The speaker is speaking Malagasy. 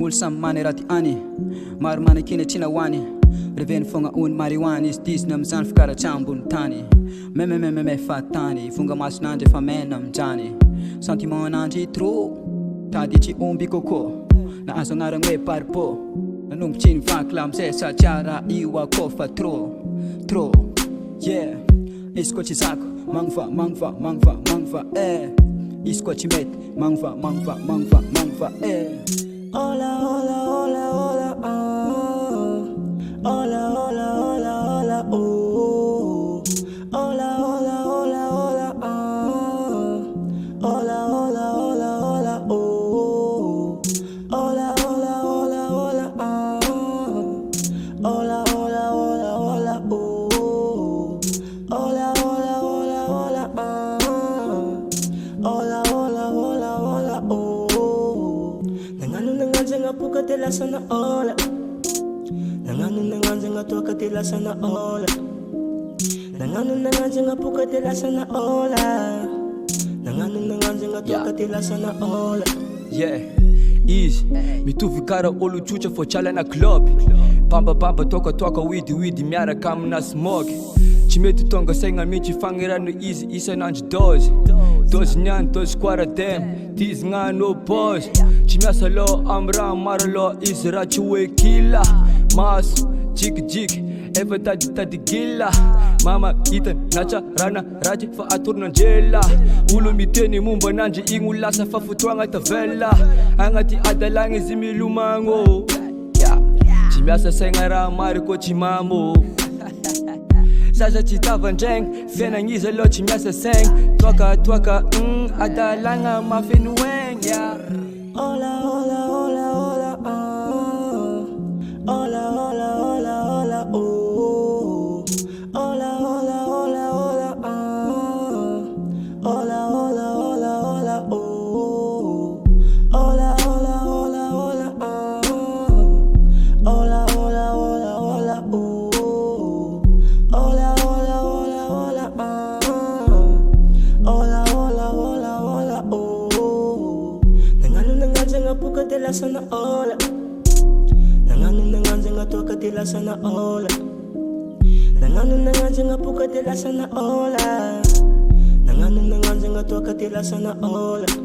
olo samy many raha tiany maro manakiny tiana hoany reveny fogna ony marihoany izy disiny am'izany fikaratsah ambony tany mememememe fatany fonga masonandry efa mena aminjany sentiment anandry trop tady tsy omby kôkô na azo agnaragna hoe parpo nanombotsy ny vaky la amizay satsiara io akô fa trop yeah izy koa tsy zako magniva izy koa tsy mety magniva Hola, hola, hola, hola, hola, hola, hola, hola, oh. Hola, hola, hola, hola, hola, hola, hola, hola, oh. Hola, hola, hola, hola, hola, hola, hola, hola, oh. Hola, hola, hola, hola, hola, hola, hola, hola, oh. Nanganjanga puka te lasana ola nanganjanga toka te lasana ola nanganjanga puka te lasana ola nanganjanga toka te lasana ola yeah easy mitovy kara olo tsotra fô tsalana club bambabamba toka widy miaraka amina smoke tsy mety tonga saigna mihitsy fagnirano izy isanandro dozy niany dozy quarantine tizignano pause tsy miasa lo amy raha maro lo izy raha tsy hoe kila maso jikijiky efa tady gila mama hitany natsarana ratsy fa atorona anjela olo miteny momba anandry igny olo lasa fa fotoagna tavela agnaty adalagna izy milomagno tsy miasa saigna raha maro koa tsy mamo zaza tsy tavandraigny fiainagnizy aloha tsy miasa saigny toaka adalagna mafeny oegna Hola, hola, hola, hola, hola, hola, hola, hola, oh. Hola, hola, hola, hola, hola, hola, hola, hola, oh. Hola, hola, hola, hola, hola, hola, hola, hola, oh. Hola, hola, hola, hola, hola, hola, hola, oh. Nanganjanga puka te lasana ola nanganjanga toka te lasana ola nanganjanga puka te lasana ola nanganjanga toka te lasana ola